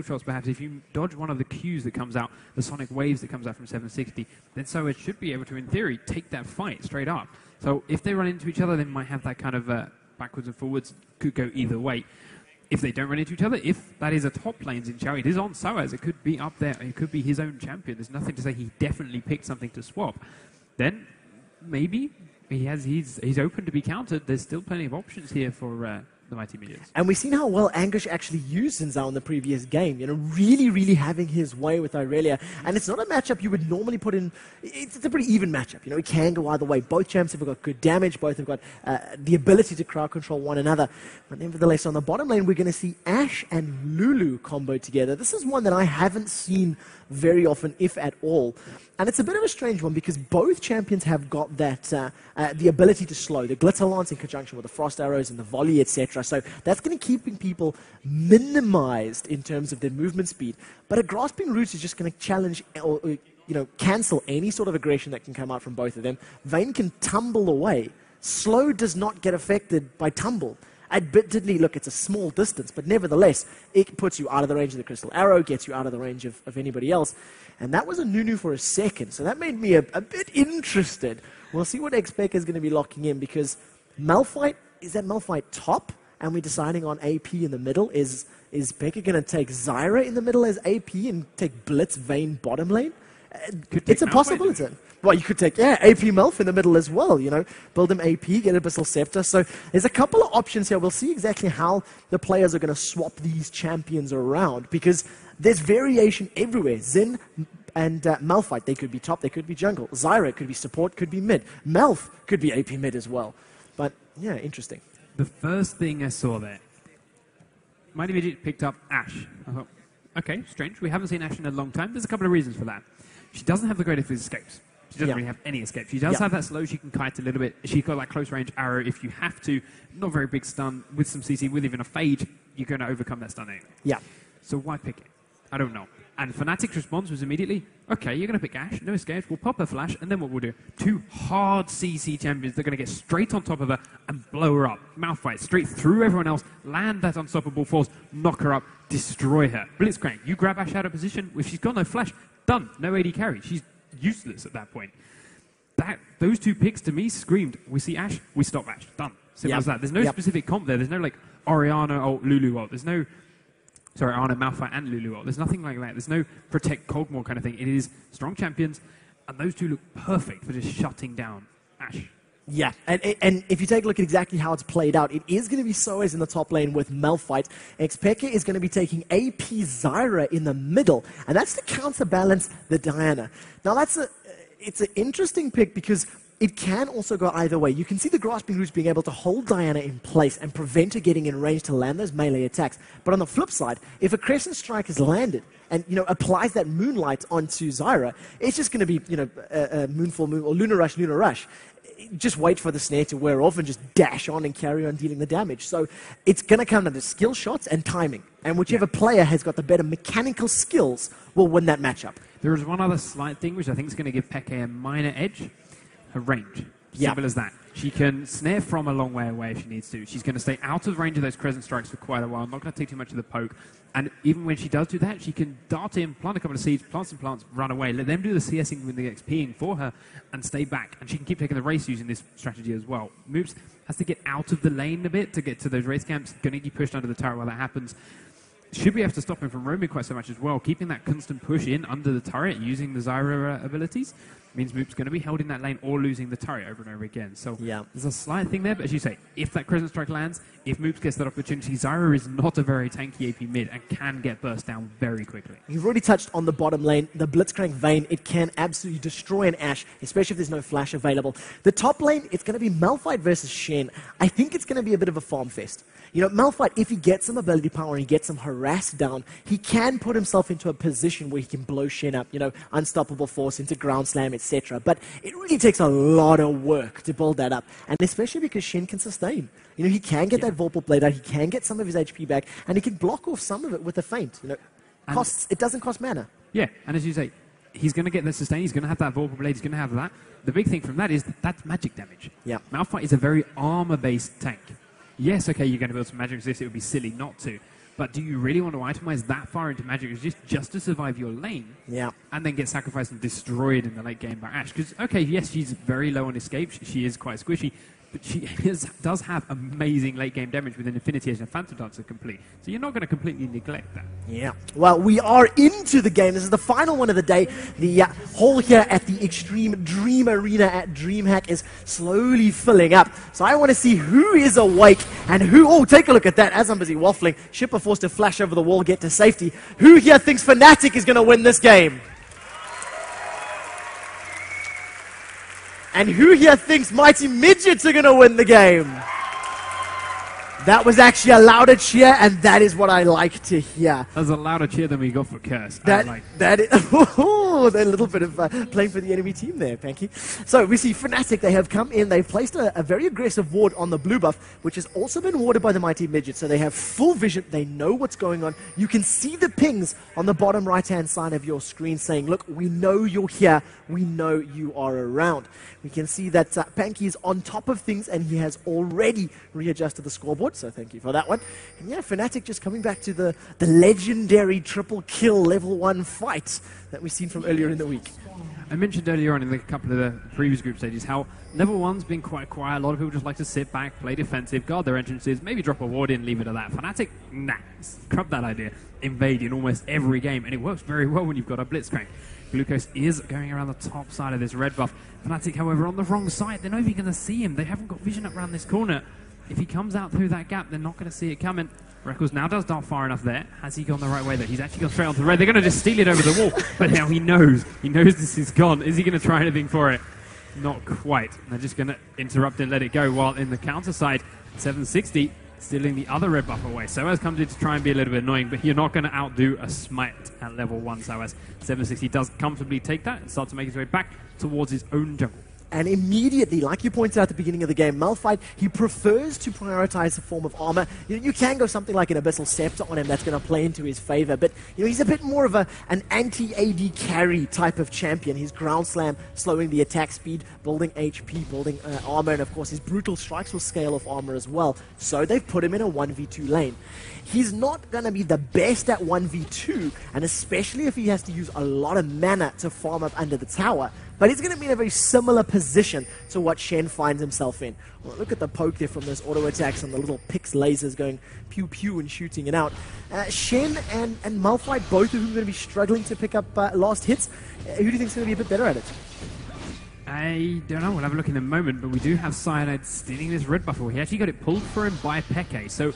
shots, perhaps, if you dodge one of the Qs that comes out, the sonic waves that comes out from 760, then Soa should be able to, in theory, take that fight straight up. So if they run into each other, they might have that kind of backwards and forwards, could go either way. If they don't run into each other, if that is a top lane in Xiao, it is on Soaz, it could be up there, it could be his own champion. There's nothing to say he definitely picked something to swap. Then, maybe, he's open to be countered. There's still plenty of options here for the mighty Midgets. And we've seen how well Anguish actually used Xin Zhao in the previous game. You know, really having his way with Irelia. And it's not a matchup you would normally put in. It's a pretty even matchup. You know, it can go either way. Both champs have got good damage. Both have got the ability to crowd control one another. But nevertheless, on the bottom lane, we're going to see Ashe and Lulu combo together. This is one that I haven't seen very often, if at all. And it's a bit of a strange one because both champions have got that the ability to slow. The Glitter Lance in conjunction with the Frost Arrows and the Volley, etc. So that's going to keep people minimized in terms of their movement speed. But a Grasping Roots is just going to challenge or cancel any sort of aggression that can come out from both of them. Vayne can tumble away. Slow does not get affected by tumble. Admittedly, look, it's a small distance, but nevertheless, it puts you out of the range of the Crystal Arrow, gets you out of the range of anybody else. And that was a Nunu for a second, so that made me a bit interested. We'll see what Xpeke is going to be locking in, because Malphite, is that Malphite top? And we're deciding on AP in the middle. Is Pekka going to take Zyra in the middle as AP and take Blitz Vayne bottom lane? It's a possibility. Well, you could take, AP Melf in the middle as well, you know. Build him AP, get Abyssal Scepter. So there's a couple of options here. We'll see exactly how the players are going to swap these champions around, because there's variation everywhere. Xin and Malphite, they could be top, they could be jungle. Zyra could be support, could be mid. Melf could be AP mid as well. But, yeah, interesting. The first thing I saw there, Mighty Midget picked up Ashe. I thought, okay, strange. We haven't seen Ashe in a long time. There's a couple of reasons for that. She doesn't have the greatest escapes. She doesn't really have any escape. She does have that slow, she can kite a little bit. She's got that close range arrow if you have to. Not very big stun. With some CC, with even a fade, you're going to overcome that stun anyway. Yeah. So why pick it? I don't know. And Fnatic's response was immediately, okay, you're going to pick Ashe, no escapes, we'll pop her flash, and then what we'll do? Two hard CC champions that are going to get straight on top of her and blow her up. Malphite, straight through everyone else, land that unstoppable force, knock her up, destroy her. Blitzcrank, you grab Ashe out of position, if she's got no flash, done, no AD carry. She's useless at that point. Those two picks to me screamed, we see Ashe, we stop Ashe, done. Simple as that. There's no specific comp there. There's no like Orianna or Lulu ult. There's no, sorry, Orianna, Malphite and Lulu ult. There's nothing like that. There's no protect Kog'Maw kind of thing. It is strong champions, and those two look perfect for just shutting down Ashe. Yeah, and if you take a look at exactly how it's played out, it is going to be Soaz in the top lane with Malphite. Xpeke is going to be taking AP Zyra in the middle, and that's to counterbalance the Diana. Now, it's an interesting pick because it can also go either way. You can see the Grasping Roots being able to hold Diana in place and prevent her getting in range to land those melee attacks. But on the flip side, if a Crescent Strike is landed and, you know, applies that Moonlight onto Zyra, it's just going to be, you know, Moonfall, or Lunar Rush. Just wait for the snare to wear off and just dash on and carry on dealing the damage. So it's going to come down to skill shots and timing. And whichever player has got the better mechanical skills will win that matchup. There is one other slight thing which I think is going to give Peke a minor edge. Her range. Simple as that. She can snare from a long way away if she needs to. She's going to stay out of range of those Crescent Strikes for quite a while. Not going to take too much of the poke. And even when she does do that, she can dart in, plant a couple of seeds, plant some plants, run away. Let them do the CSing with the XPing for her and stay back. And she can keep taking the race using this strategy as well. Moops has to get out of the lane a bit to get to those race camps. Going to get pushed under the turret while that happens. Should we have to stop him from roaming quite so much as well? Keeping that constant push in under the turret using the Zyra abilities means Moop's going to be held in that lane or losing the turret over and over again. So there's a slight thing there, but as you say, if that Crescent Strike lands, if Moops gets that opportunity, Zyra is not a very tanky AP mid and can get burst down very quickly. You've already touched on the bottom lane, the Blitzcrank Vayne. It can absolutely destroy an Ashe, especially if there's no flash available. The top lane, it's going to be Malphite versus Shen. I think it's going to be a bit of a farm fest. You know, Malphite, if he gets some ability power and he gets some harass down, he can put himself into a position where he can blow Shen up, you know, unstoppable force into ground slam, etc. But it really takes a lot of work to build that up, and especially because Shen can sustain. You know, he can get that Vorpal Blade out, he can get some of his HP back, and he can block off some of it with a feint. You know, it doesn't cost mana. Yeah, and as you say, he's going to get the sustain, he's going to have that Vorpal Blade, he's going to have that. The big thing from that is that's magic damage. Yeah. Malphite is a very armor-based tank. Yes, okay, you're going to build some magic resist, it would be silly not to. But do you really want to itemize that far into Magic just to survive your lane? Yeah. And then get sacrificed and destroyed in the late game by Ashe? Because, okay, yes, she's very low on escape. She is quite squishy. But she does have amazing late game damage with an Infinity Edge and a Phantom Dancer complete. So you're not going to completely neglect that. Yeah. Well, we are into the game. This is the final one of the day. The hall here at the Extreme Dream Arena at Dreamhack is slowly filling up. So I want to see who is awake and who... Oh, take a look at that. As I'm busy waffling, Shipper forced to flash over the wall, get to safety. Who here thinks Fnatic is going to win this game? And who here thinks Mighty Midgets are going to win the game? That was actually a louder cheer, and that is what I like to hear. That was a louder cheer than we got for Curse. That a little bit of playing for the enemy team there, Panky. So we see Fnatic, they have come in, they've placed a very aggressive ward on the blue buff, which has also been warded by the Mighty Midgets, so they have full vision, they know what's going on. You can see the pings on the bottom right-hand side of your screen saying, look, we know you're here, we know you are around. We can see that Panky is on top of things, and he has already readjusted the scoreboard, so thank you for that one. And yeah, Fnatic just coming back to the legendary triple kill level 1 fight that we've seen from earlier in the week. I mentioned earlier on in a couple of the previous group stages how level 1's been quite quiet. A lot of people just like to sit back, play defensive, guard their entrances, maybe drop a ward in, leave it at that. Fnatic, nah, scrub that idea. Invade in almost every game, and it works very well when you've got a Blitzcrank. Glucose is going around the top side of this red buff. Fnatic, however, on the wrong side. They're not even going to see him. They haven't got vision up around this corner. If he comes out through that gap, they're not going to see it coming. Reckles now does dart far enough there. Has he gone the right way there? He's actually gone straight onto the red. They're going to just steal it over the wall. But now he knows. He knows this is gone. Is he going to try anything for it? Not quite. They're just going to interrupt and let it go. While in the counter side, 760 stealing the other red buff away. Soaz comes in to try and be a little bit annoying, but you're not going to outdo a smite at level 1. Soaz 760 does comfortably take that and start to make his way back towards his own jungle. And immediately, like you pointed out at the beginning of the game, Malphite, he prefers to prioritize a form of armor. You can go something like an Abyssal Scepter on him that's going to play into his favor, but he's a bit more of an anti-AD carry type of champion. His Ground Slam slowing the attack speed, building HP, building armor, and of course his Brutal Strikes will scale off armor as well. So they've put him in a 1v2 lane. He's not going to be the best at 1v2, and especially if he has to use a lot of mana to farm up under the tower. But he's going to be in a very similar position to what Shen finds himself in. Well, look at the poke there from those auto attacks and the little Pix lasers going pew-pew and shooting it out. Shen and Malphite, both of whom are going to be struggling to pick up last hits. Who do you think is going to be a bit better at it? I don't know. We'll have a look in a moment, but we do have Cyanide stealing this red buff. He actually got it pulled for him by Peke. So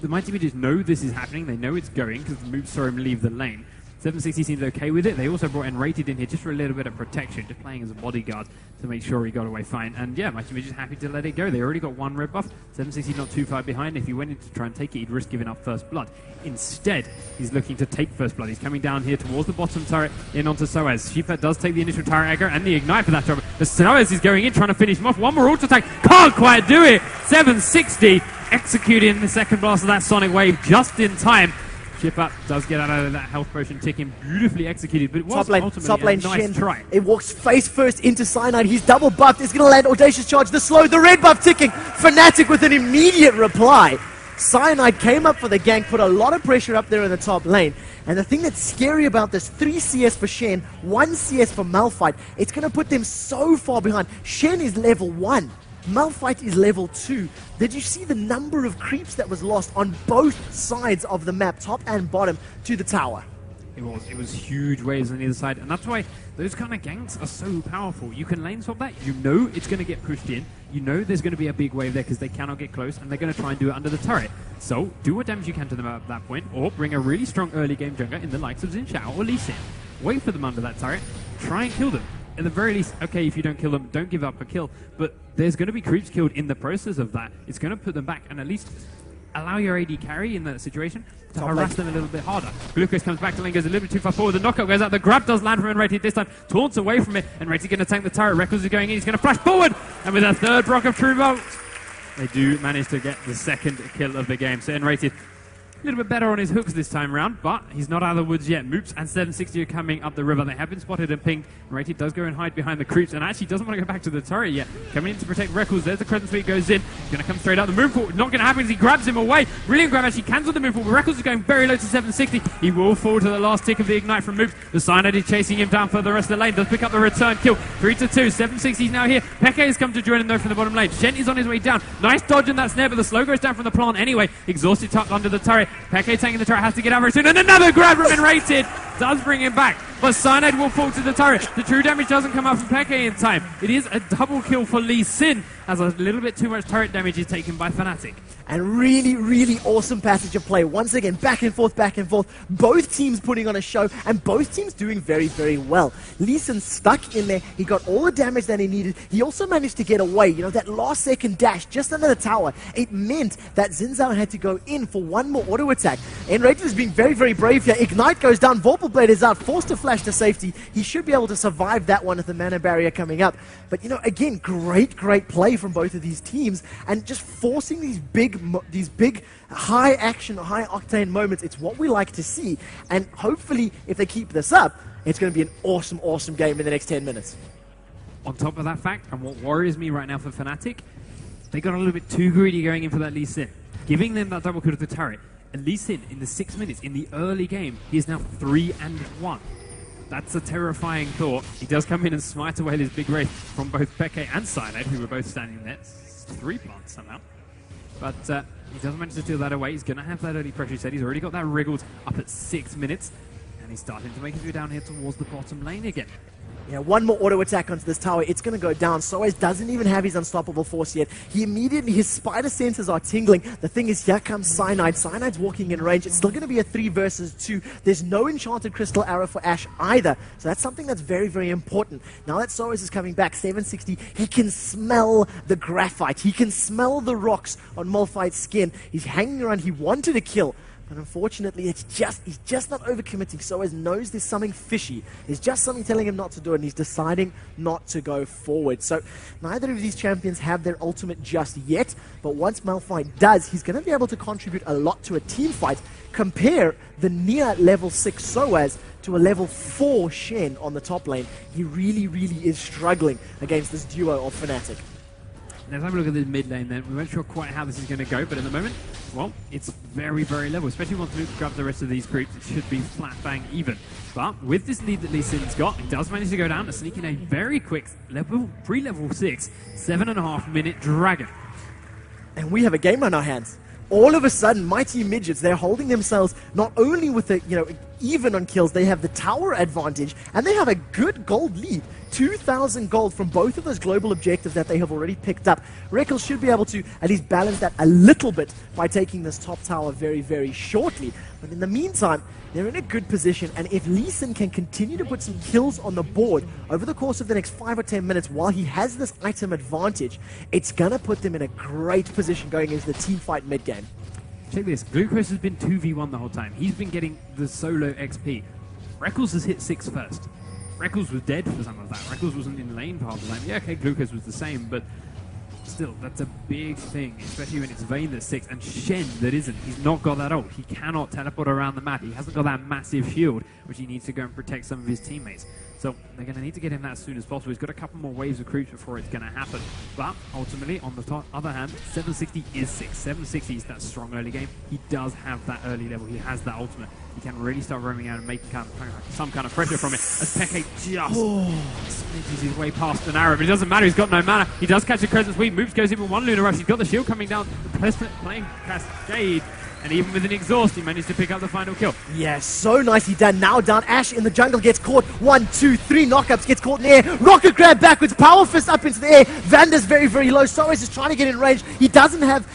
the Mighty Midgets know this is happening. They know it's going because the moves saw him leave the lane. 760 seems okay with it. They also brought in Rated in here just for a little bit of protection, just playing as a bodyguard to make sure he got away fine. And yeah, Mighty Midgets happy to let it go. They already got one red buff. 760 not too far behind. If he went in to try and take it, he'd risk giving up first blood. Instead, he's looking to take first blood. He's coming down here towards the bottom turret in onto Soaz. Sheepa does take the initial turret aggro and the ignite for that job. The Soaz is going in, trying to finish him off. One more auto attack. Can't quite do it. 760 executing the second blast of that Sonic Wave just in time. Chip up does get out of that health potion ticking, beautifully executed, but it was ultimately a nice try. It walks face first into Cyanide. He's double buffed. It's going to land Audacious Charge. The slow, the red buff ticking. Fnatic with an immediate reply. Cyanide came up for the gank, put a lot of pressure up there in the top lane. And the thing that's scary about this, 3 CS for Shen, 1 CS for Malphite, it's going to put them so far behind. Shen is level 1. Malphite is level 2. Did you see the number of creeps that was lost on both sides of the map, top and bottom, to the tower? It was huge waves on the other side, and that's why those kind of ganks are so powerful. You can lane swap that, you know it's going to get pushed in, you know there's going to be a big wave there because they cannot get close, and they're going to try and do it under the turret. So, do what damage you can to them at that point, or bring a really strong early game jungler in the likes of Xin Zhao or Lee Sin. Wait for them under that turret, try and kill them. At the very least, okay, if you don't kill them, don't give up a kill, but there's going to be creeps killed in the process of that. It's going to put them back and at least allow your AD carry in that situation to harass them a little bit harder. Glucose comes back to lane, goes a little bit too far forward. The knockout goes out. The grab does land from Enrated this time. Taunts away from it. Enrated going to tank the turret. Reckles is going in. He's going to flash forward. And with a third block of True Bolt, they do manage to get the second kill of the game. So Enrated A little bit better on his hooks this time round, but he's not out of the woods yet. Moops and 760 are coming up the river. They have been spotted and pinged. Rated does go and hide behind the creeps and actually doesn't want to go back to the turret yet. Coming in to protect Reckles. There's the Crescent Sweep goes in. He's going to come straight out. The moonfall not going to happen as he grabs him away. Brilliant grab actually cancels the moonfall, but Reckles is going very low to 760. He will fall to the last tick of the Ignite from Moops. The Cyanide is chasing him down for the rest of the lane. Does pick up the return kill. 3-2. 760 is now here. Peke has come to join him though from the bottom lane. Shen is on his way down. Nice dodge in that snare, but the slow goes down from the plant anyway. Exhausted tucked under the turret. Peke taking the turret, has to get out very soon, and another grab from Rated does bring him back, but Cyanide will fall to the turret. The true damage doesn't come out from Peke in time. It is a double kill for Lee Sin, as a little bit too much turret damage is taken by Fnatic. And really, really awesome passage of play. Once again, back and forth, back and forth. Both teams putting on a show, and both teams doing very, very well. Lee Sin stuck in there. He got all the damage that he needed. He also managed to get away. You know, that last second dash just under the tower, it meant that Xin Zhao had to go in for one more auto attack. And Rated is being very, very brave here. Ignite goes down. Vorpal Blade is out, forced to flash to safety. He should be able to survive that one with the mana barrier coming up. But, you know, again, great, great play from both of these teams, and just forcing these big high action, high octane moments. It's what we like to see, and hopefully if they keep this up, it's going to be an awesome, awesome game in the next 10 minutes. On top of that fact, and what worries me right now for Fnatic, they got a little bit too greedy going in for that Lee Sin, giving them that double kill to the turret. And Lee Sin, in the 6 minutes, in the early game, he is now 3-1. That's a terrifying thought. He does come in and smite away this big wraith from both Peke and Cyanide, who were both standing there. 3 plants somehow. But he doesn't manage to steal that away. He's going to have that early pressure set. He's already got that wriggled up at 6 minutes. And he's starting to make his way down here towards the bottom lane again. Yeah, one more auto attack onto this tower. It's going to go down. Soaz doesn't even have his unstoppable force yet. His spider senses are tingling. The thing is, here comes Cyanide. Cyanide's walking in range. It's still going to be a 3 versus 2. There's no enchanted crystal arrow for Ashe either. So that's something that's very, very important. Now that Soaz is coming back, 760, he can smell the graphite. He can smell the rocks on Malphite's skin. He's hanging around. He wanted to kill. But unfortunately, he's just not overcommitting. Soaz knows there's something fishy. There's just something telling him not to do it, and he's deciding not to go forward. So neither of these champions have their ultimate just yet, but once Malphite does, he's going to be able to contribute a lot to a team fight. Compare the near level 6 Soaz to a level 4 Shen on the top lane. He really, really is struggling against this duo of Fnatic. Let's have a look at the mid lane then. We weren't sure quite how this is going to go, but at the moment, well, it's very, very level. Especially once Luke grabs the rest of these creeps, it should be flat bang even. But with this lead that Lee Sin's got, he does manage to go down to sneak in a very quick pre-level 6, 7.5 minute dragon. And we have a game on our hands. All of a sudden, Mighty Midgets, they're holding themselves not only with the, even on kills, they have the tower advantage, and they have a good gold lead. 2,000 gold from both of those global objectives that they have already picked up. Reckles should be able to at least balance that a little bit by taking this top tower very, very shortly. But in the meantime, they're in a good position, and if Lee Sin can continue to put some kills on the board over the course of the next 5 or 10 minutes while he has this item advantage, it's going to put them in a great position going into the team fight mid-game. Check this. Glucose has been 2v1 the whole time. He's been getting the solo XP. Reckles has hit 6 first. Reckles was dead for some of that. Reckles wasn't in lane for half the time. Yeah, okay, Glucose was the same, but still, that's a big thing, especially when it's Vayne that's 6, and Shen that isn't. He's not got that ult. He cannot teleport around the map. He hasn't got that massive shield, which he needs to go and protect some of his teammates. So they're going to need to get him that as soon as possible. He's got a couple more waves of creeps before it's going to happen. But ultimately, on the other hand, 760 is 6. 760 is that strong early game. He does have that early level. He has that ultimate. He can really start roaming out and making some kind of pressure from it. As Peke just smidges his way past an arrow. But it doesn't matter. He's got no mana. He does catch a Crescent Sweep. Moves, goes in with 1 Lunar Rush. He's got the shield coming down. The placement playing Cascade. And even with an exhaust, he managed to pick up the final kill. Yeah, so nicely done. Now down, Ashe in the jungle gets caught. 1, 2, 3 knockups, gets caught in the air. Rocket grab backwards, power fist up into the air. Vander's very, very low. Soaz is trying to get in range. He doesn't have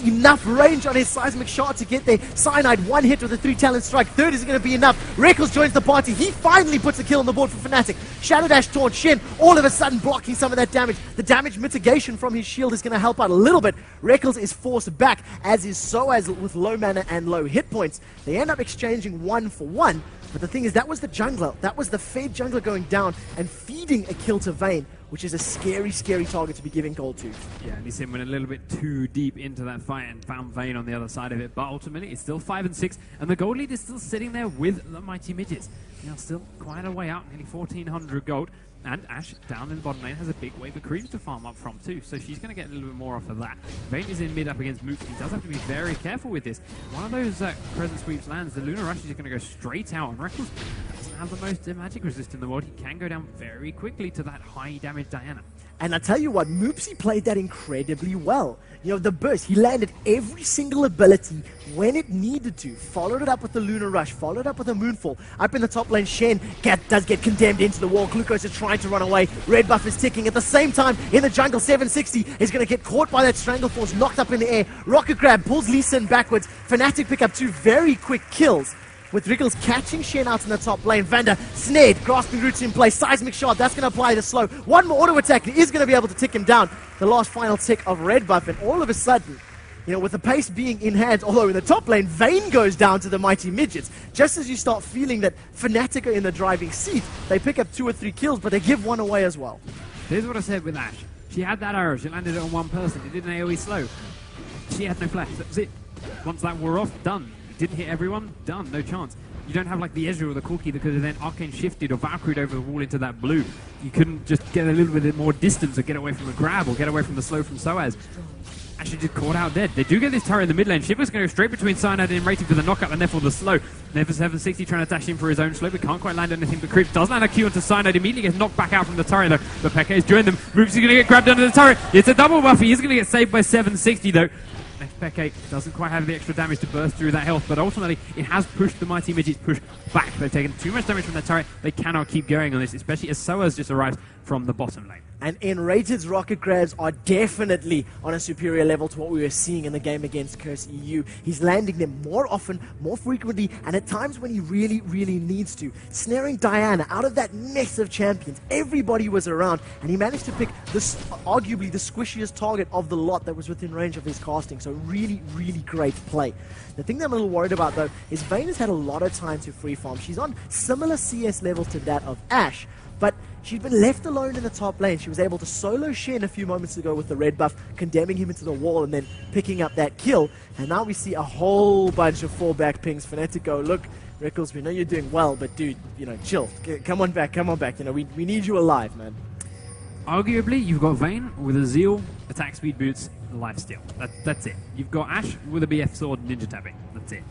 enough range on his seismic shot to get there. Cyanide, 1 hit with a 3 talent strike. Third isn't going to be enough. Reckles joins the party. He finally puts a kill on the board for Fnatic. Shadow Dash taunt Shen, all of a sudden blocking some of that damage. The damage mitigation from his shield is going to help out a little bit. Reckles is forced back, as is Soaz with low mana and low hit points. They end up exchanging 1 for 1, But the thing is, that was the jungler. That was the fed jungler going down and feeding a kill to Vayne, which is a scary, scary target to be giving gold to. Yeah, and Lee went a little bit too deep into that fight and found Vayne on the other side of it. But ultimately, it's still 5 and 6, and the gold lead is still sitting there with the Mighty Midgets. Still quite a way up, nearly 1,400 gold. And Ash, down in the bottom lane, has a big wave of creeps to farm up from too, so she's going to get a little bit more off of that. Vayne is in mid up against Moops. He does have to be very careful with this. One of those Crescent Sweeps lands, the Lunar Rush is going to go straight out, and Reckles doesn't have the most magic resist in the world. He can go down very quickly to that high damage Diana. And I tell you what, Moopsy played that incredibly well. The burst, he landed every single ability when it needed to. Followed it up with the Lunar Rush, followed up with a Moonfall. Up in the top lane, Shen does get condemned into the wall. Glucose is trying to run away. Red buff is ticking. At the same time, in the jungle, 760 is going to get caught by that Strangleforce, knocked up in the air. Rocket Grab pulls Lee Sin backwards. Fnatic pick up 2 very quick kills, with Rickles catching Shen out in the top lane. Vander snared, grasping roots in place. Seismic shot, that's going to apply the slow. One more auto attack is going to be able to tick him down. The last final tick of red buff, and all of a sudden, with the pace being in hand, although in the top lane, Vayne goes down to the Mighty Midgets. Just as you start feeling that Fnatic are in the driving seat, they pick up 2 or 3 kills, but they give one away as well. Here's what I said with Ash. She had that arrow, she landed it on one person, it did an AoE slow. She had no flash, that was it. Once that wore off, done. It didn't hit everyone, done, no chance. You don't have like the Ezreal or the Corki that could have then arcane shifted or Valkyried over the wall into that blue. You couldn't just get a little bit more distance or get away from the grab or get away from the slow from Soaz. Actually just caught out dead. They do get this turret in the mid lane. Shiver's going to go straight between Cyanide and Rating for the knockup and therefore the slow. Never 760 trying to dash in for his own slow, but can't quite land anything but creeps. Does land a Q onto Cyanide, immediately gets knocked back out from the turret though. But Peke has joined them. Moves, he's going to get grabbed under the turret. It's a double buff. He is going to get saved by 760 though. Peke doesn't quite have the extra damage to burst through that health, but ultimately it has pushed the Mighty Midgets push back. They've taken too much damage from the turret. They cannot keep going on this, especially as Soaz just arrives from the bottom lane. And Enrated's rocket grabs are definitely on a superior level to what we were seeing in the game against Curse EU. He's landing them more often, more frequently, and at times when he really, really needs to. Snaring Diana out of that mess of champions. Everybody was around, and he managed to pick this, arguably the squishiest target of the lot that was within range of his casting. So really, really great play. The thing that I'm a little worried about, though, is Vayne has had a lot of time to free farm. She's on similar CS levels to that of Ash, but she's been left alone in the top lane. She was able to solo Shen a few moments ago with the red buff, condemning him into the wall and then picking up that kill. And now we see a whole bunch of fallback pings. Fnatic go, look, Rickles, we know you're doing well, but dude, chill. Come on back, come on back. We need you alive, man. Arguably, you've got Vayne with a Zeal, attack speed boots, lifesteal. That's it. You've got Ash with a BF sword, ninja tapping. That's it.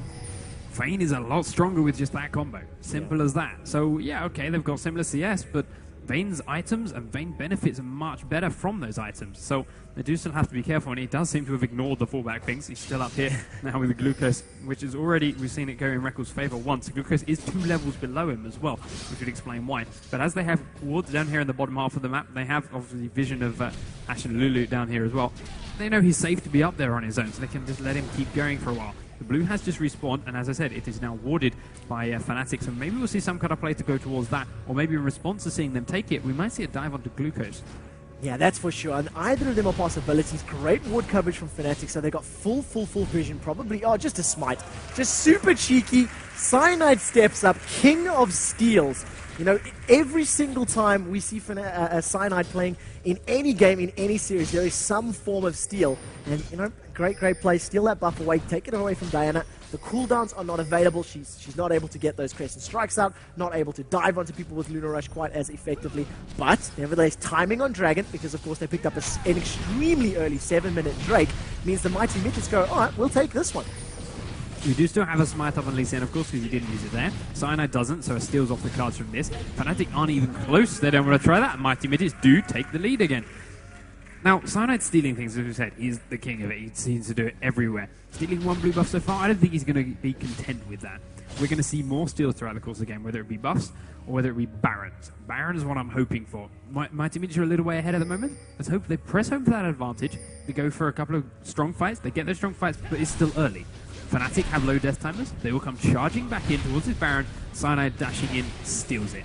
Vayne is a lot stronger with just that combo. Simple as that. So, yeah, okay, they've got similar CS, but Vayne's items and Vayne benefits are much better from those items. So they do still have to be careful, and he does seem to have ignored the fallback pings. He's still up here now with the Glucose, which is already, we've seen it go in Reckles' favor once. Glucose is 2 levels below him as well, which would explain why. But as they have wards down here in the bottom half of the map, they have obviously vision of Ash and Lulu down here as well. They know he's safe to be up there on his own, so they can just let him keep going for a while. The blue has just respawned, and as I said, it is now warded by Fnatic, so maybe we'll see some kind of play to go towards that, or maybe in response to seeing them take it, we might see a dive onto Glucose. Yeah, that's for sure, and either of them are possibilities. Great ward coverage from Fnatic, so they got full vision, probably, just a smite. Just super cheeky. Cyanide steps up, king of steals. Every single time we see Cyanide playing in any game, in any series, there is some form of steal. And, great play. Steal that buff away, take it away from Diana. The cooldowns are not available. She's not able to get those Crescent Strikes out, not able to dive onto people with Lunar Rush quite as effectively. But, nevertheless, timing on Dragon, because of course they picked up an extremely early 7-minute Drake, means the Mighty Midgets go, alright, we'll take this one. We do still have a smite up on Lee Sin, of course, because he didn't use it there. Cyanide doesn't, so it steals off the cards from this. Fnatic aren't even close. They don't want to try that. Mighty Midgets do take the lead again. Now, Cyanide stealing things, as we said, he's the king of it. He seems to do it everywhere. Stealing 1 blue buff so far, I don't think he's going to be content with that. We're going to see more steals throughout the course of the game, whether it be buffs or whether it be Barons. Baron is what I'm hoping for. Mighty Midgets are a little way ahead at the moment. Let's hope they press home for that advantage. They go for a couple of strong fights. They get those strong fights, but it's still early. Fnatic have low death timers. They will come charging back in towards his Baron. Cyanide dashing in, steals it.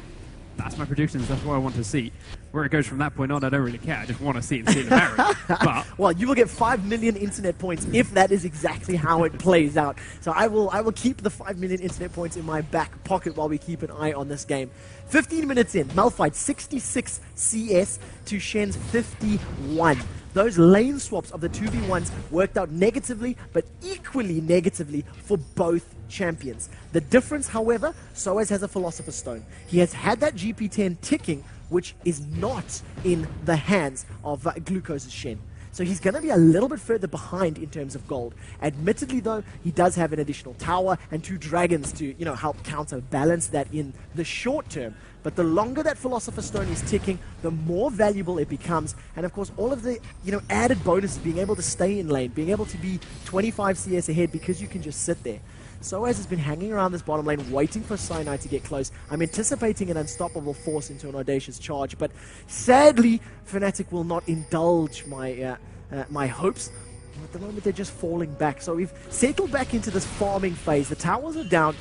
That's my predictions. That's what I want to see. Where it goes from that point on, I don't really care. I just want to see it and see the merit. But well, you will get 5 million internet points if that is exactly how it plays out. So I will keep the 5 million internet points in my back pocket while we keep an eye on this game. 15 minutes in, Malphite 66 CS to Shen's 51. Those lane swaps of the 2v1s worked out negatively, but equally negatively for both champions. The difference, however, Soaz has a Philosopher's Stone. He has had that GP10 ticking, which is not in the hands of Glucose's Shen. So he's going to be a little bit further behind in terms of gold. Admittedly, though, he does have an additional tower and 2 dragons to, help counterbalance that in the short term. But the longer that Philosopher's Stone is ticking, the more valuable it becomes. And of course, all of the, added bonuses, being able to stay in lane, being able to be 25 CS ahead because you can just sit there. Soaz has been hanging around this bottom lane, waiting for Cyanide to get close. I'm anticipating an unstoppable force into an audacious charge, but sadly, Fnatic will not indulge my hopes. At the moment, they're just falling back. So we've settled back into this farming phase. The towers are down.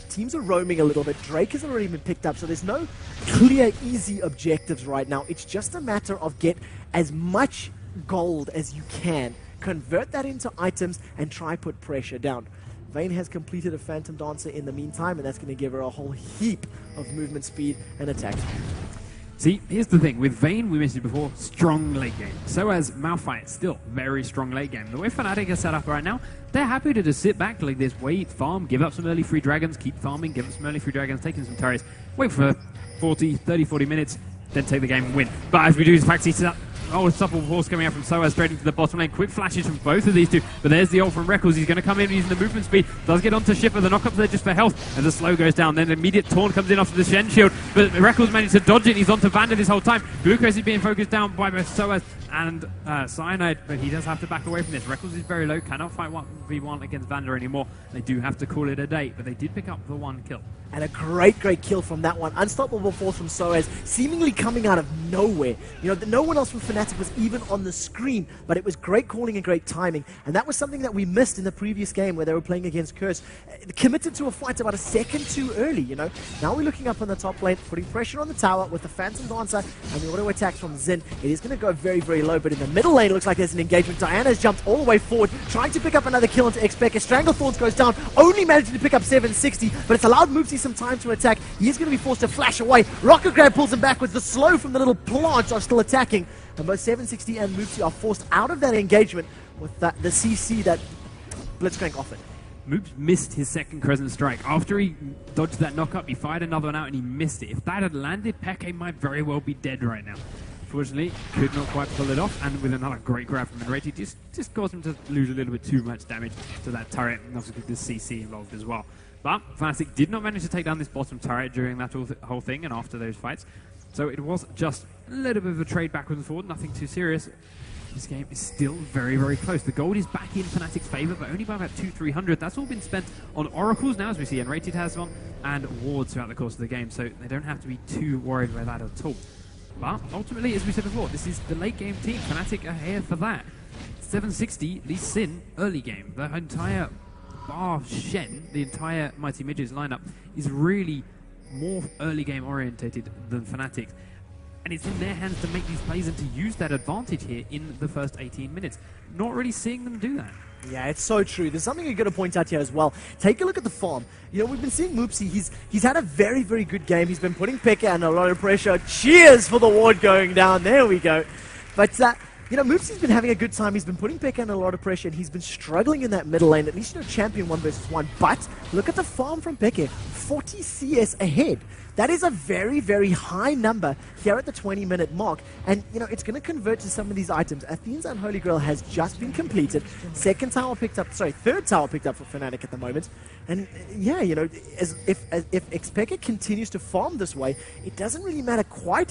Teams are roaming a little bit. Drake has already been picked up, so there's no clear, easy objectives right now. It's just a matter of get as much gold as you can, convert that into items, and try put pressure down. Vayne has completed a Phantom Dancer in the meantime, and that's going to give her a whole heap of movement speed and attack speed. See, here's the thing. With Vayne, we mentioned before, strong late game. So as Malphite, still very strong late game. The way Fnatic is set up right now, they're happy to just sit back like this, wait, farm, give up some early free dragons, keep farming, give up some early free dragons, taking some turrets, wait for 30, 40 minutes, then take the game and win. But as we do, in fact, see that unstoppable force coming out from Soaz straight into the bottom lane. Quick flashes from both of these two, but there's the ult from Reckles. He's going to come in using the movement speed. Does get onto Shipper. The knockup's there just for health, and the slow goes down. Then an immediate taunt comes in after the Shen shield, but Reckles managed to dodge it. He's onto Vander this whole time. Glucose is being focused down by both Soaz and Cyanide, but he does have to back away from this. Reckles is very low, cannot fight 1v1 against Vander anymore. They do have to call it a day, but they did pick up the 1 kill. And a great kill from that one. Unstoppable force from Soaz, seemingly coming out of nowhere. No one else from Fnatic was even on the screen, but it was great calling and great timing. And that was something that we missed in the previous game where they were playing against Curse. Committed to a fight about a second too early, Now we're looking up on the top lane, putting pressure on the tower with the Phantom Dancer and the auto attacks from Xin. It is going to go very, very low, but in the middle lane, it looks like there's an engagement. Diana's jumped all the way forward, trying to pick up another kill into Xpeke. Stranglethorns goes down, only managing to pick up 760, but it's allowed Moopsy some time to attack. He is going to be forced to flash away. Rocket Grab pulls him backwards. The slow from the little plants are still attacking. And both 760 and Moopsy are forced out of that engagement with the CC that Blitzcrank offered. Moops missed his second Crescent Strike. After he dodged that knock-up, he fired another one out and he missed it. If that had landed, Peke might very well be dead right now. Fortunately, could not quite pull it off, and with another great grab from Enraged, just caused him to lose a little bit too much damage to that turret, and obviously the CC involved as well. But Fnatic did not manage to take down this bottom turret during that whole thing and after those fights. So it was just a little bit of a trade backwards and forward, nothing too serious. This game is still very, very close. The gold is back in Fnatic's favor, but only by about 200-300. That's all been spent on oracles now, as we see Enrated has one, and wards throughout the course of the game, so they don't have to be too worried about that at all. But ultimately, as we said before, this is the late game team. Fnatic are here for that. 760, Lee Sin, early game. The entire bar Shen, the entire Mighty Midgets lineup, is really more early game orientated than Fnatic's. And it's in their hands to make these plays and to use that advantage here in the first 18 minutes. Not really seeing them do that. Yeah, it's so true. There's something you're going to point out here as well. Take a look at the farm. We've been seeing Moopsy. He's had a very, very good game. He's been putting Peke under a lot of pressure. Cheers for the ward going down. There we go. But, Moopsy's been having a good time. He's been putting Peke under a lot of pressure, and he's been struggling in that middle lane. At least, champion 1 versus 1. But look at the farm from Peke. 40 CS ahead. That is a very, very high number here at the 20-minute mark. And, it's going to convert to some of these items. Athene's Unholy Grail has just been completed. Third tower picked up for Fnatic at the moment. And, yeah, if Xpeke continues to farm this way, it doesn't really matter quite,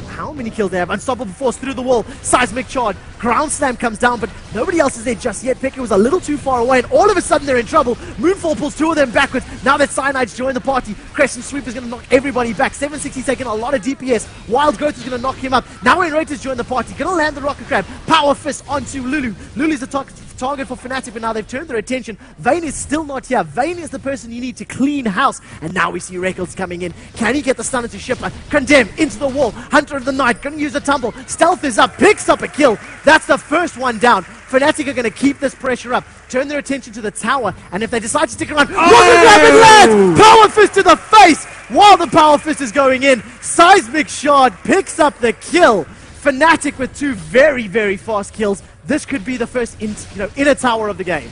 how many kills they have. Unstoppable force through the wall. Seismic charge. Ground slam comes down, but nobody else is there just yet. Peke was a little too far away, and all of a sudden they're in trouble. Moonfall pulls 2 of them backwards. Now that Cyanide's joined the party, Crescent Sweep is going to knock everybody back. 760's taking a lot of DPS. Wild Growth is going to knock him up. Now Enrated joined the party. Going to land the Rocket Crab. Power Fist onto Lulu. Lulu's the target for Fnatic, but now they've turned their attention. Vayne is still not here. Vayne is the person you need to clean house. And now we see Reckles coming in. Can he get the stunner to Shipper? Condemn into the wall. Hunter of the Night going to use a tumble. Stealth is up, picks up a kill. That's the first one down. Fnatic are going to keep this pressure up, turn their attention to the tower, and if they decide to stick around, Rocket Grab it lands! Power Fist to the face! While the Power Fist is going in, Seismic Shard picks up the kill. Fnatic with 2 very, very fast kills. This could be the first inner tower of the game.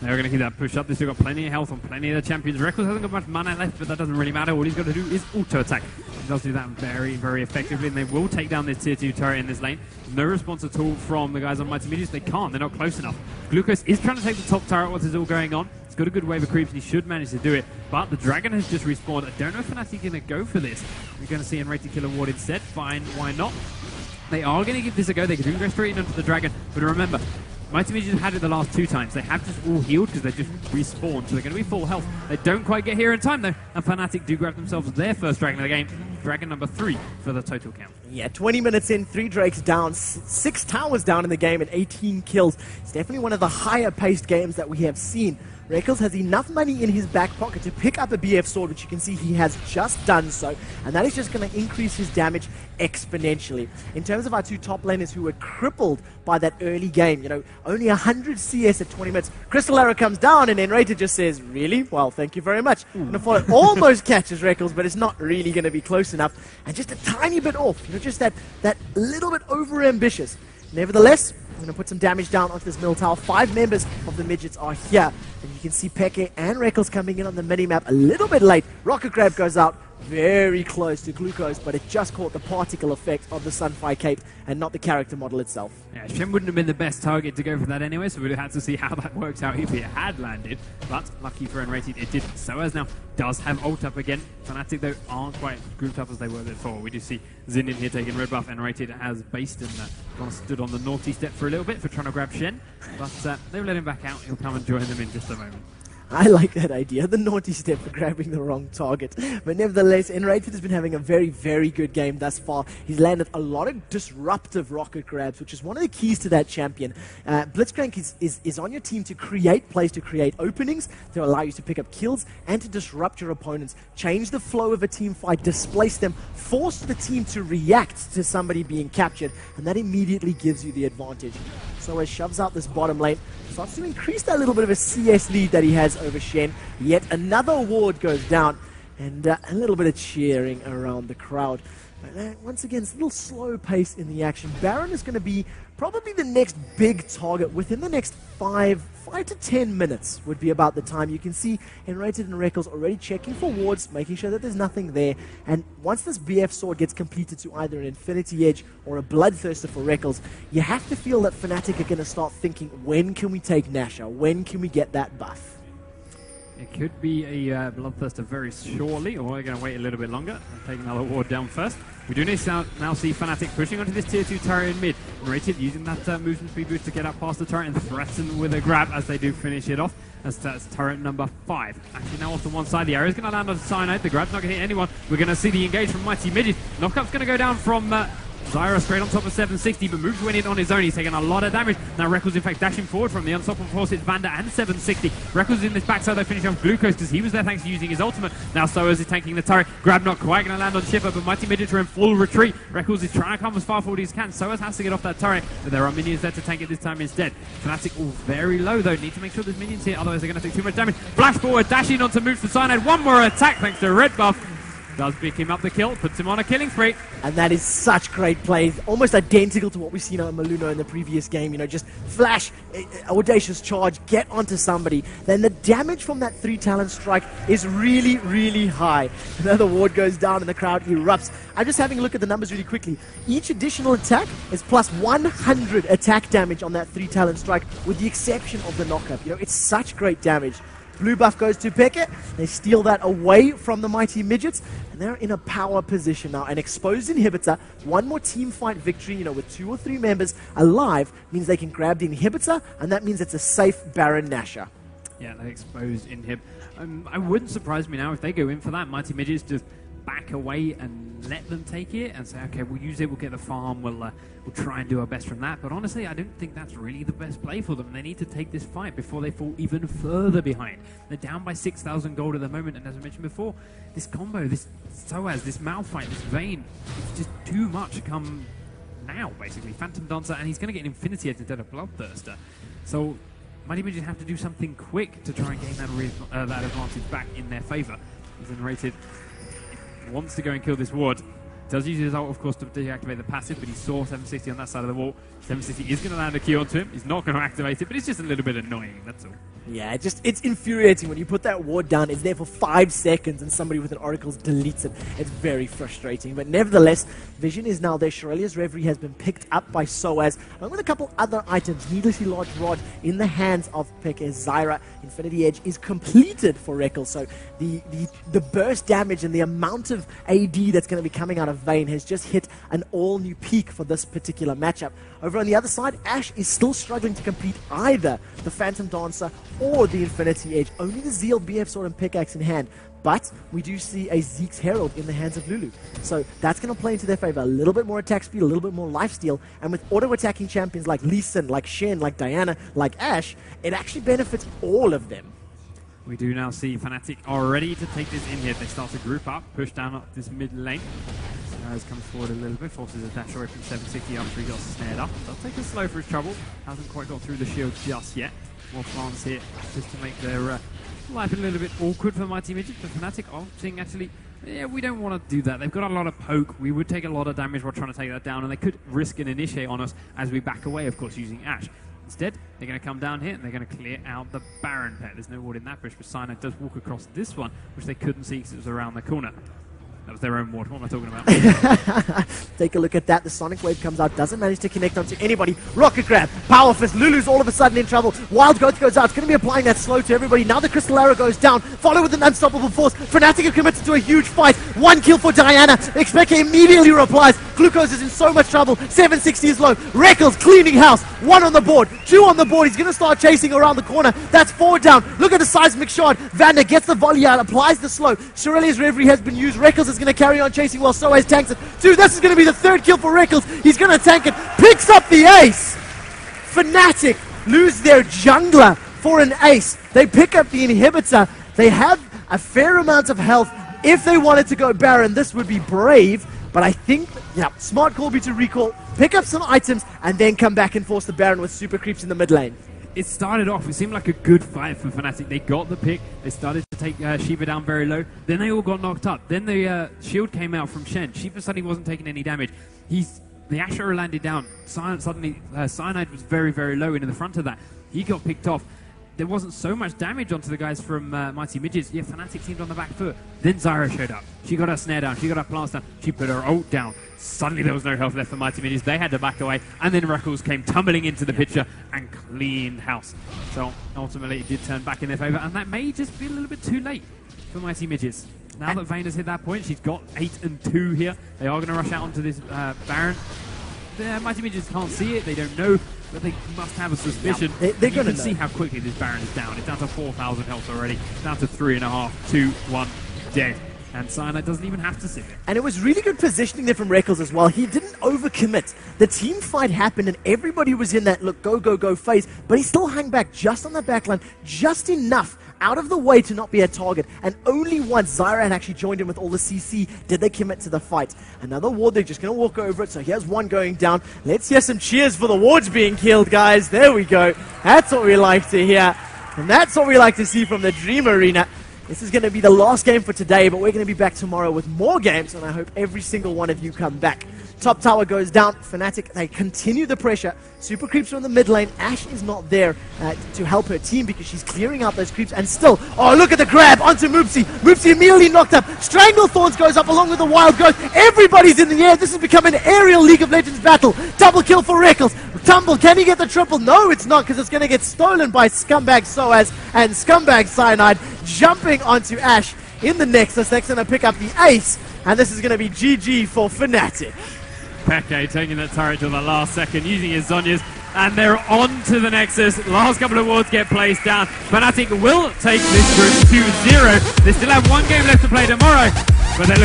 They're going to keep that push up. They've still got plenty of health on plenty of the champions. Reckles hasn't got much mana left, but that doesn't really matter. All he's got to do is auto-attack. He does do that very, very effectively, and they will take down this tier 2 turret in this lane. No response at all from the guys on Mighty Midgets. They can't. They're not close enough. Glucose is trying to take the top turret while this is all going on. He's got a good wave of creeps, and he should manage to do it. But the Dragon has just respawned. I don't know if Fnatic are going to go for this. We're going to see Enrated Kill Award instead. Fine, why not? They are going to give this a go. They can go straight into the Dragon. But remember, Mighty Midgets have had it the last 2 times. They have just all healed because they just respawned, so they're going to be full health. They don't quite get here in time, though, and Fnatic do grab themselves their first Dragon of the game. Dragon number 3 for the total count. Yeah, 20 minutes in, 3 Drakes down, 6 towers down in the game, and 18 kills. It's definitely one of the higher-paced games that we have seen. Reckles has enough money in his back pocket to pick up a BF sword, which you can see he has just done so, and that is just going to increase his damage exponentially. In terms of our 2 top laners who were crippled by that early game, only 100 CS at 20 minutes, Crystal Arrow comes down and Enrated just says, really? Well, thank you very much. And the follow almost catches Reckles, but it's not really going to be close enough, and just a tiny bit off, just that little bit over-ambitious. Nevertheless, I'm going to put some damage down onto this middle tower. 5 members of the Midgets are here. And you can see Peke and Reckles coming in on the mini-map a little bit late. Rocket Grab goes out very close to Glucose, but it just caught the particle effect of the Sunfire Cape and not the character model itself. Yeah, Shen wouldn't have been the best target to go for that anyway, so we'd have had to see how that works out if it had landed. But lucky for Enrated, it didn't. Soaz now does have ult up again. Fnatic, though, aren't quite grouped up as they were before. We do see Xin in here taking red buff. Enrated has based and stood on the naughty step for a little bit for trying to grab Shen, but they've let him back out. He'll come and join them in just a moment. I like that idea, the naughty step for grabbing the wrong target. But nevertheless, Enrated has been having a very, very good game thus far. He's landed a lot of disruptive rocket grabs, which is one of the keys to that champion. Blitzcrank is on your team to create plays, to create openings, to allow you to pick up kills, and to disrupt your opponents, change the flow of a team fight, displace them, force the team to react to somebody being captured, and that immediately gives you the advantage. So as shoves out this bottom lane, starts to increase that little bit of a CS lead that he has over Shen. Yet another ward goes down, and a little bit of cheering around the crowd. But once again, it's a little slow pace in the action. Baron is going to be probably the next big target within the next 5 to 10 minutes would be about the time. You can see Enrated and Reckles already checking for wards, making sure that there's nothing there. And once this BF sword gets completed to either an Infinity Edge or a Bloodthirster for Reckles, you have to feel that Fnatic are going to start thinking, when can we take Nasha? When can we get that buff? It could be a Bloodthirster very shortly, or we're going to wait a little bit longer and take another ward down first. We do need to now see Fnatic pushing onto this tier 2 turret in mid. Rated using that movement speed boost to get up past the turret and threaten with a grab as they do finish it off. That's turret number 5. Actually now off to one side. The arrow is going to land on Cyanide. The grab's not going to hit anyone. We're going to see the engage from Mighty Midgets. Knockup's going to go down from Zyra straight on top of 760, but moves went in on his own. He's taking a lot of damage. Now Reckles, in fact, dashing forward from the unstoppable force. It's Vanda and 760. Reckles in this backside, though, finishing off Glucose because he was there thanks to using his ultimate. Now Soaz is tanking the turret. Grab not quite going to land on Shipper, but Mighty Midgets are in full retreat. Reckles is trying to come as far forward as he can. Soaz has to get off that turret, but there are minions there to tank it this time instead. Fnatic all very low, though. Need to make sure there's minions here, otherwise they're going to take too much damage. Flash forward, dashing onto moves for Cyanide. One more attack thanks to red buff. Does pick him up the kill, puts him on a killing spree. And that is such great play, almost identical to what we've seen on Maluno in the previous game. Just flash, audacious charge, get onto somebody. Then the damage from that 3 talent strike is really, really high. Another ward goes down and the crowd erupts. I'm just having a look at the numbers really quickly. Each additional attack is plus 100 attack damage on that 3 talent strike, with the exception of the knockup. It's such great damage. Blue buff goes to Peke. They steal that away from the Mighty Midgets, and they're in a power position now. An exposed inhibitor, one more team fight victory, with 2 or 3 members alive, means they can grab the inhibitor, and that means it's a safe Baron Nasha. Yeah, they exposed inhib. It wouldn't surprise me now if they go in for that. Mighty Midgets just back away and let them take it and say, okay, we'll use it, we'll get the farm, we'll try and do our best from that. But honestly, I don't think that's really the best play for them. They need to take this fight before they fall even further behind. They're down by 6,000 gold at the moment, and as I mentioned before, this combo, this Soaz, this Malphite, this Vayne, it's just too much come now, basically. Phantom Dancer, and he's going to get an Infinity Edge instead of Bloodthirster. So Mighty Midgets have to do something quick to try and gain that advantage back in their favor. He's generated, wants to go and kill this ward. Does use his ult, of course, to deactivate the passive, but he saw 760 on that side of the wall. 760 is going to land a Q onto him. He's not going to activate it, but it's just a little bit annoying, that's all. Yeah, it's infuriating when you put that ward down. It's there for 5 seconds and somebody with an Oracle deletes it. It's very frustrating. But nevertheless, Vision is now there. Shirelia's Reverie has been picked up by Soaz, along with a couple other items. Needlessly Large Rod in the hands of Peke. Zyra. Infinity Edge is completed for Reckle. So the burst damage and the amount of AD that's going to be coming out of Vayne has just hit an all-new peak for this particular matchup. Over on the other side, Ashe is still struggling to compete either the Phantom Dancer or the Infinity Edge. Only the Zeal, BF Sword, and Pickaxe in hand. But we do see a Zeke's Herald in the hands of Lulu. So that's going to play into their favor. A little bit more attack speed, a little bit more lifesteal. And with auto-attacking champions like Lee Sin, like Shen, like Diana, like Ashe, it actually benefits all of them. We do now see Fnatic are ready to take this in here. They start to group up, push down up this mid lane. As comes forward a little bit, forces a dash away from 760 after he got snared up. They'll take it slow for his trouble. Hasn't quite got through the shield just yet. More plants here just to make their life a little bit awkward for Mighty Midgets. But Fnatic are seeing actually, yeah, we don't want to do that. They've got a lot of poke. We would take a lot of damage while trying to take that down, and they could risk an initiate on us as we back away, of course, using Ashe. Instead, they're going to come down here and they're going to clear out the Baron pet. There's no ward in that bush, but Cyanide does walk across this one, which they couldn't see because it was around the corner. That was their own ward. What am I talking about? Take a look at that. The Sonic Wave comes out, doesn't manage to connect onto anybody. Rocket Grab, Power Fist, Lulu's all of a sudden in trouble. Wild Growth goes out. It's going to be applying that slow to everybody. Now the Crystal Arrow goes down, followed with an Unstoppable Force. Fnatic have committed to a huge fight. 1 kill for Diana. Expecka immediately replies. Glucose is in so much trouble. 760 is low. Reckles cleaning house. 1 on the board, 2 on the board. He's going to start chasing around the corner. That's 4 down. Look at the seismic shard. Vander gets the volley out, applies the slow. Shirelia's Reverie has been used. Reckles is going to carry on chasing while Soaz tanks it. Dude, this is going to be the 3rd kill for Reckles. He's going to tank it. Picks up the ace. Fnatic lose their jungler for an ace. They pick up the inhibitor. They have a fair amount of health. If they wanted to go Baron, this would be brave. But I think, yeah, smart call would be to recall, pick up some items, and then come back and force the Baron with super creeps in the mid lane. It started off, it seemed like a good fight for Fnatic. They got the pick, they started to take Shiva down very low, then they all got knocked up. Then the shield came out from Shen. Shiva suddenly wasn't taking any damage. The Ashe arrow landed down. Suddenly, Cyanide was very, very low into the front of that. He got picked off. There wasn't so much damage onto the guys from Mighty Midgets. Yeah, Fnatic seemed on the back foot. Then Zyra showed up. She got her snare down. She got her plants down. She put her ult down. Suddenly there was no health left for Mighty Midgets. They had to back away. And then Reckles came tumbling into the picture and cleaned house. So ultimately it did turn back in their favor. And that may just be a little bit too late for Mighty Midgets. Now that Vayne has hit that point, she's got 8 and 2 here. They are going to rush out onto this Baron. The Mighty Midgets can't see it. They don't know. But they must have a suspicion. Yeah, they're you can see how quickly this Baron is down. It's down to 4,000 health already. Down to 3.5, 2, 1, dead. And Cyanide doesn't even have to sit there. And it was really good positioning there from Reckles as well. He didn't overcommit. The team fight happened and everybody was in that look, go, go, go phase. But he still hung back just on the backline, just enough out of the way to not be a target. And only once Zyra had actually joined in with all the CC did they commit to the fight. Another ward, they're just going to walk over it. So here's one going down. Let's hear some cheers for the wards being killed, guys. There we go. That's what we like to hear. And that's what we like to see from the Dream Arena. This is going to be the last game for today, but we're going to be back tomorrow with more games, and I hope every single one of you come back. Top tower goes down. Fnatic, they continue the pressure. Super creeps are in the mid lane. Ashe is not there to help her team because she's clearing out those creeps. And still, oh, look at the grab onto Moopsie. Moopsie immediately knocked up. Stranglethorns goes up along with the Wild Ghost. Everybody's in the air. This has become an aerial League of Legends battle. Double kill for Reckles. Tumble, can he get the triple? No, it's not, because it's going to get stolen by Scumbag Soaz and Scumbag Cyanide jumping onto Ashe in the Nexus. That's going to pick up the ace, and this is going to be GG for Fnatic. Peke taking that turret to the last second, using his Zhonya's, and they're on to the Nexus. Last couple of wards get placed down. Fnatic will take this group 2-0. They still have 1 game left to play tomorrow, but they're